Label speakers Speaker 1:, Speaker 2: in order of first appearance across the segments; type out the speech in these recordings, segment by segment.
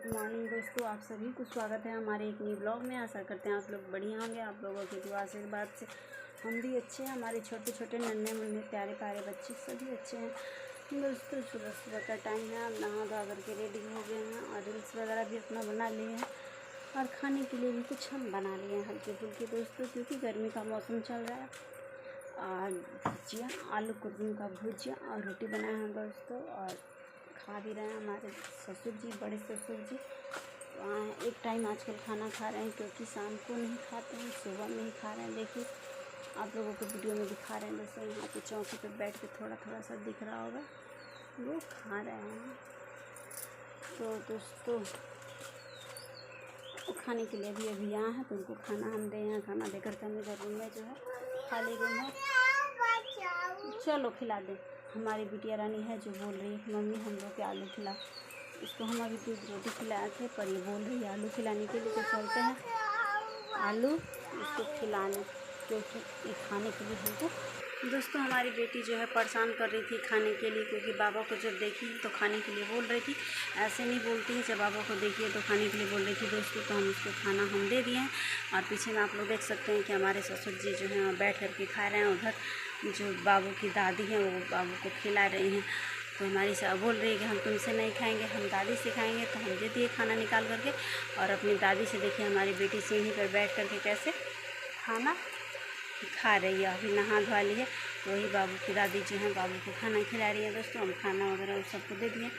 Speaker 1: Good morning दोस्तों, आप सभी को स्वागत है हमारे एक नए ब्लॉग में। आशा करते हैं आप लोग बढ़िया होंगे। आप लोगों की दुआ आशीर्वाद से हम भी अच्छे हैं। हमारे छोटे छोटे नन्हे मुन्ने प्यारे प्यारे बच्चे सभी अच्छे हैं दोस्तों। सुबह सुबह का टाइम है, हम नहा धो करके रेडी हो गए हैं और रील्स वगैरह भी अपना बना लिए हैं और खाने के लिए भी कुछ हम बना लिए हैं हल्के फुल्के दोस्तों, क्योंकि गर्मी का मौसम चल रहा है। और भुजिया, आलू कुद्दू का भुजिया और रोटी बनाए हैं दोस्तों, और खा भी रहे हैं हमारे ससुर जी, बड़े ससुर जी। एक टाइम आजकल खाना खा रहे हैं, क्योंकि शाम को नहीं खाते हैं, सुबह में ही खा रहे हैं। देखिए आप लोगों को वीडियो में दिखा रहे हैं दोस्तों, यहाँ पे चौकी पे बैठ के थोड़ा थोड़ा सा दिख रहा होगा, वो खा रहे हैं। तो दोस्तों वो खाने के लिए भी अभी यहाँ है, तो उनको खाना हम दे हैं। खाना दे करके हम इधर रूम में जो है खाली रूम है, चलो खिला दें। हमारी बिटिया रानी है जो बोल रही है कि मम्मी हम लोग के आलू खिला। इसको हम अभी दूध रोटी खिलाए थे, पर ये बोल रही है आलू खिलाने के लिए, तो चलते हैं आलू इसको खिलाने, क्योंकि ये खाने के लिए हमको। दोस्तों हमारी बेटी जो है परेशान कर रही थी खाने के लिए, क्योंकि बाबा को जब देखी तो खाने के लिए बोल रही थी। ऐसे नहीं बोलती है, जब बाबा को देखिए तो खाने के लिए बोल रही थी दोस्तों। तो हम उसको खाना हम दे दिए हैं, और पीछे में आप लोग देख सकते हैं कि हमारे ससुर जी जो हैं बैठ करके खा रहे हैं। उधर जो बाबू की दादी हैं वो बाबू को खिला रही हैं। तो हमारी साहब बोल रही है कि हम तुमसे नहीं खाएंगे, हम दादी से खाएंगे। तो हम दे दिए खाना निकाल करके, और अपनी दादी से देखिए हमारी बेटी सीढ़ी पर बैठ करके कैसे खाना खा रही है। अभी नहा धो ली है, वही बाबू की दादी जो है बाबू को खाना खिला रही है दोस्तों। हम खाना वगैरह उस सबको दे दिए।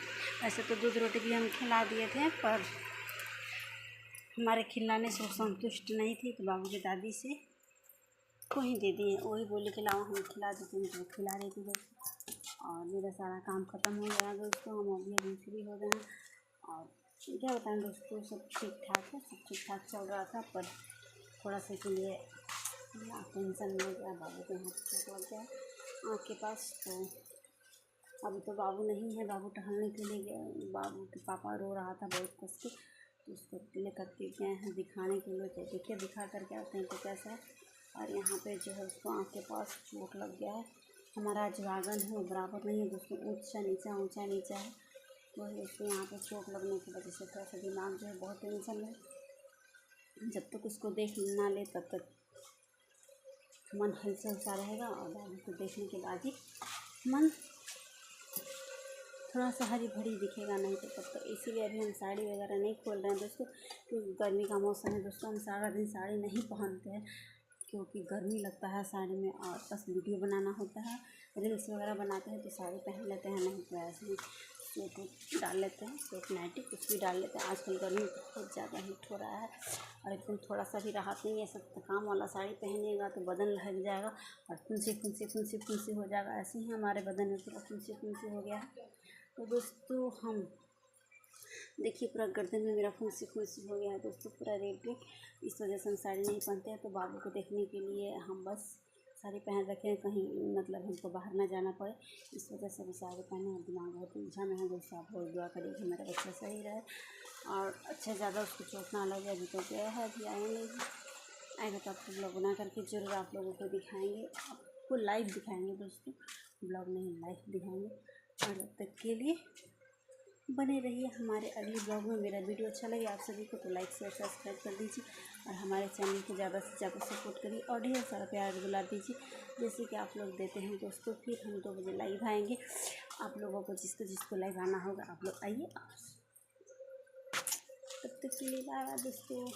Speaker 1: ऐसे तो दूध रोटी भी हम खिला दिए थे, पर हमारे खिलाने से संतुष्ट नहीं थी, तो बाबू की दादी से को ही दे दिए। वही बोली कि लाओ हम खिला देते हैं, तो खिला रही थी दोस्तों। और मेरा सारा काम ख़त्म हो गया दोस्तों, हम अभी फ्री हो गए हैं। और क्या बताएं दोस्तों, सब ठीक ठाक है, सब ठीक ठाक चल रहा था, पर थोड़ा सा के लिए टेंशन हो गया। बाबू के हाथ चोट लग गया आँख के पास। तो अभी तो बाबू नहीं है, बाबू टहलने के लिए गया। बाबू के पापा रो रहा था बहुत कस के, तो उसको लेकर के गए हैं दिखाने के लिए। तो देखिए दिखा करके आते हैं तो कैसा है। और यहाँ पे जो है उसको आँख के पास चोट लग गया है। हमारा जो आंगन है वो बराबर नहीं है दोस्तों, ऊँचा नीचा है। वही उसको यहाँ पे चोट लगने की वजह से थोड़ा सा दिमाग जो है बहुत टेंशन है। जब तक उसको देख ना ले तब तक मन हल्का सा रहेगा, और बाबू को देखने के बाद ही मन थोड़ा सा हरी भरी दिखेगा, नहीं तो तब तक। इसीलिए अभी हम साड़ी वगैरह नहीं खोल रहे हैं दोस्तों, क्योंकि गर्मी का मौसम है दोस्तों। हम सारा दिन साड़ी नहीं पहनते हैं, क्योंकि गर्मी लगता है साड़ी में, और बस वीडियो बनाना होता है, रील्स वगैरह बनाते हैं तो साड़ी पहन लेते हैं, नहीं तो ऐसे ही सूट डाल लेते हैं, सूट नाइटी कुछ भी डाल लेते हैं। आजकल गर्मी बहुत ज़्यादा हीट हो रहा है, और एकदम थोड़ा सा भी राहत नहीं है। सब काम वाला साड़ी पहनिएगा तो बदन लग जाएगा और फुंसी हो जाएगा। ऐसे ही हमारे बदन में पूरा फुंसी हो गया है। तो दोस्तों हम देखिए पूरा गर्दन में मेरा फुंसी हो गया है दोस्तों, पूरा रेड। इस वजह से हम साड़ी नहीं पहनते हैं। तो बाबू को देखने के लिए हम बस साड़ी पहन रखे हैं, कहीं मतलब हमको बाहर ना जाना पड़े, इस वजह से भी साड़ी पहने हैं। दिमाग बहुत उलझा में है दोस्तों। आप लोग दुआ करिए कि मेरा बच्चा सही रहे और अच्छा ज़्यादा उसको चोट ना लगे। अभी तो गया है, अभी आया नहीं है, आएगा तो आपको ब्लॉग बना करके जरूर आप लोगों को दिखाएंगे, आपको लाइव दिखाएंगे दोस्तों, ब्लॉग नहीं लाइव दिखाएंगे। और तब तक के लिए बने रहिए हमारे अगले ब्लॉग में। मेरा वीडियो अच्छा लगे आप सभी को तो लाइक शेयर सब्सक्राइब कर दीजिए, और हमारे चैनल को ज़्यादा से ज़्यादा सपोर्ट करिए, और ढेर सारा प्यार बुला दीजिए, जैसे कि आप लोग देते हैं दोस्तों। फिर हम 2 बजे लाइव आएंगे। आप लोगों को जिसको लाइव आना होगा आप लोग आइए। तब तक के लिए बाय बाय दोस्तों।